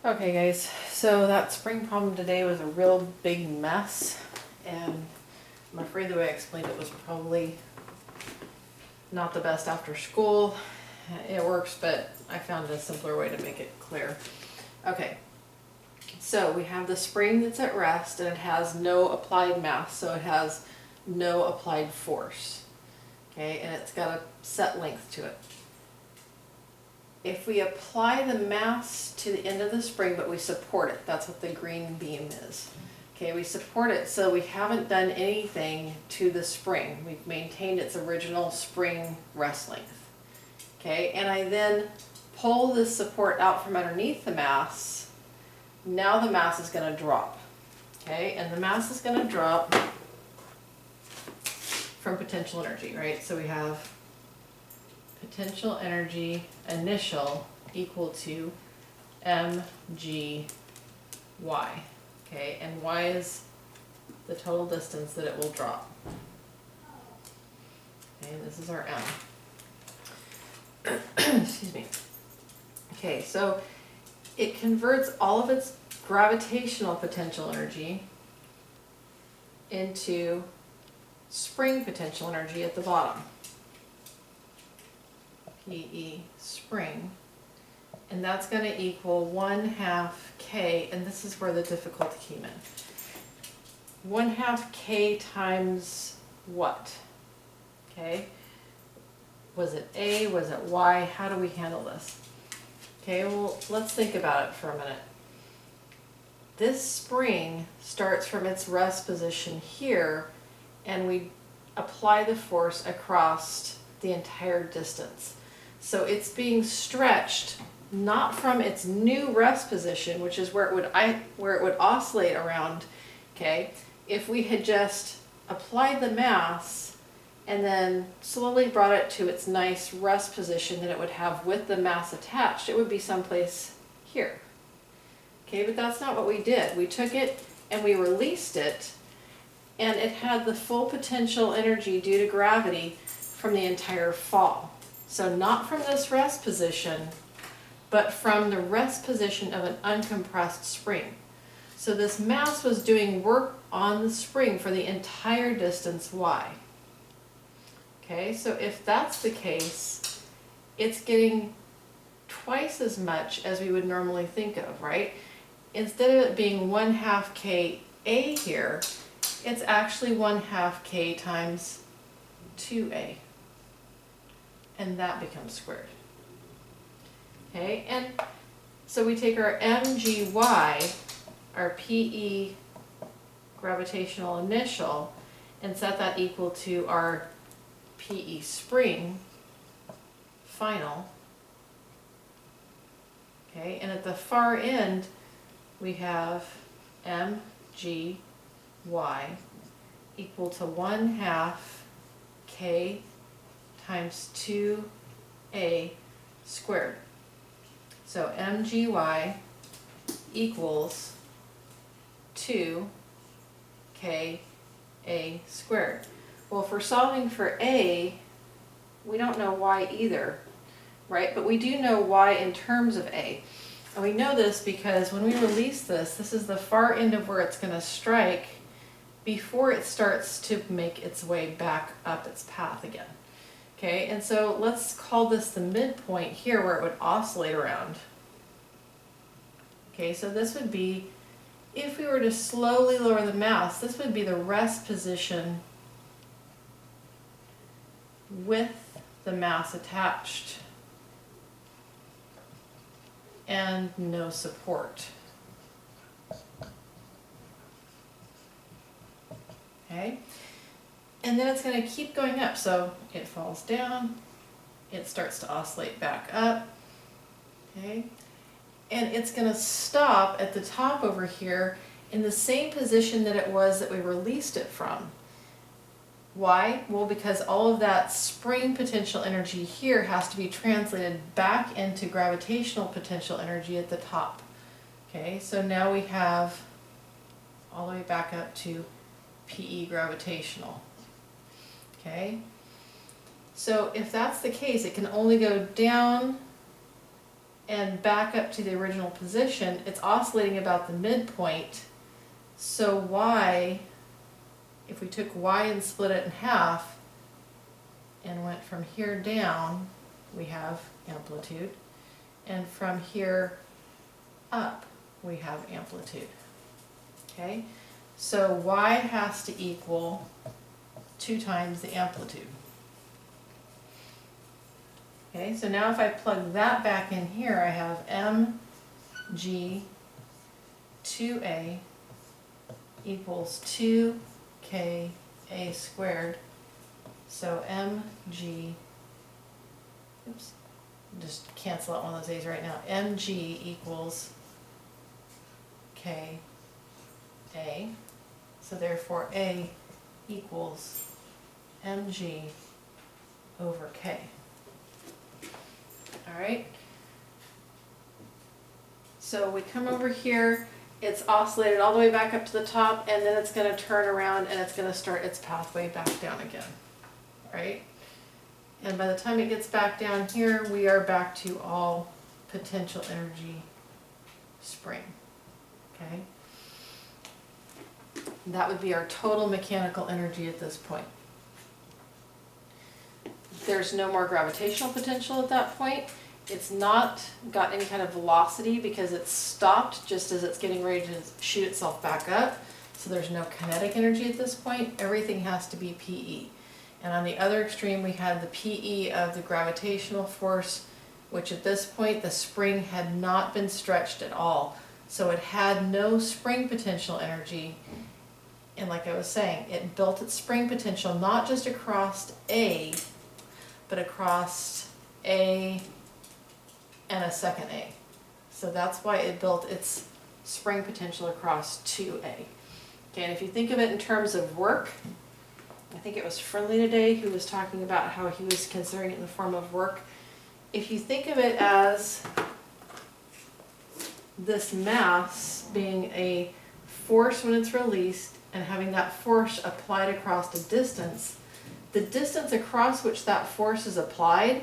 Okay guys, so that spring problem today was a real big mess, and I'm afraid the way I explained it was probably not the best after school. It works, but I found a simpler way to make it clear. Okay, so we have the spring that's at rest and it has no applied mass, so it has no applied force. Okay, and it's got a set length to it. If we apply the mass to the end of the spring, but we support it, that's what the green beam is. Okay, we support it, so we haven't done anything to the spring. We've maintained its original spring rest length. Okay, and I then pull this support out from underneath the mass. Now the mass is going to drop. Okay, and the mass is going to drop from potential energy, right? So we have potential energy initial equal to mgy. Okay, and y is the total distance that it will drop. Okay, this is our m. Excuse me. Okay, so it converts all of its gravitational potential energy into spring potential energy at the bottom. PE spring, and that's going to equal 1/2 K, and this is where the difficulty came in. 1/2 K times what? Okay, was it A, was it Y? How do we handle this? Okay, well, let's think about it for a minute. This spring starts from its rest position here, and we apply the force across the entire distance. So it's being stretched not from its new rest position, which is where it would oscillate around. Okay, if we had just applied the mass and then slowly brought it to its nice rest position that it would have with the mass attached, it would be someplace here. Okay, but that's not what we did. We took it and we released it, and it had the full potential energy due to gravity from the entire fall. So not from this rest position, but from the rest position of an uncompressed spring. So this mass was doing work on the spring for the entire distance y. Okay, so if that's the case, it's getting twice as much as we would normally think of, right? Instead of it being 1/2 K A here, it's actually 1/2 K times 2A. And that becomes squared. Okay, and so we take our mgy, our PE gravitational initial, and set that equal to our PE spring final. Okay, and at the far end we have mgy equal to 1/2 K times 2A squared. So mgy equals 2KA squared. Well, if we're solving for A, we don't know y either, right? But we do know y in terms of A. And we know this because when we release this, this is the far end of where it's going to strike before it starts to make its way back up its path again. Okay, and so let's call this the midpoint here where it would oscillate around. Okay, so this would be, if we were to slowly lower the mass, this would be the rest position with the mass attached and no support. Okay, and then it's going to keep going up, so it falls down, it starts to oscillate back up, okay, and it's going to stop at the top over here in the same position that it was that we released it from. Why? Well, because all of that spring potential energy here has to be translated back into gravitational potential energy at the top. Okay, so now we have all the way back up to PE gravitational. Okay, so if that's the case, it can only go down and back up to the original position, it's oscillating about the midpoint. So y, if we took y and split it in half and went from here down, we have amplitude, and from here up we have amplitude. Okay, so y has to equal 2 times the amplitude. Okay, so now if I plug that back in here, I have mg 2a equals 2ka squared. So mg, oops, just cancel out one of those a's right now. Mg equals ka. So therefore a equals mg over k. All right. So we come over here, it's oscillated all the way back up to the top, and then it's going to turn around and it's going to start its pathway back down again. Right? And by the time it gets back down here, we are back to all potential energy spring. Okay? That would be our total mechanical energy at this point. There's no more gravitational potential at that point. It's not got any kind of velocity because it's stopped just as it's getting ready to shoot itself back up. So there's no kinetic energy at this point. Everything has to be PE. And on the other extreme, we had the PE of the gravitational force, which at this point the spring had not been stretched at all. So it had no spring potential energy. And like I was saying, it built its spring potential not just across A, but across A and a second A. So that's why it built its spring potential across 2A. Okay, and if you think of it in terms of work, I think it was Friendly today who was talking about how he was considering it in the form of work. If you think of it as this mass being a force when it's released and having that force applied across a distance, the distance across which that force is applied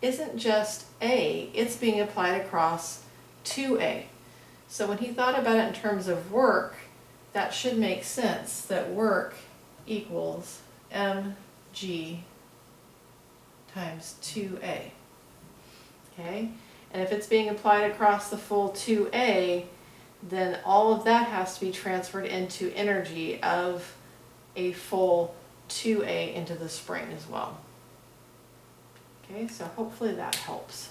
isn't just A, it's being applied across 2A. So when he thought about it in terms of work, that should make sense, that work equals mg times 2A. Okay? And if it's being applied across the full 2A, then all of that has to be transferred into energy of a full 2A into the spring as well. Okay, so hopefully that helps.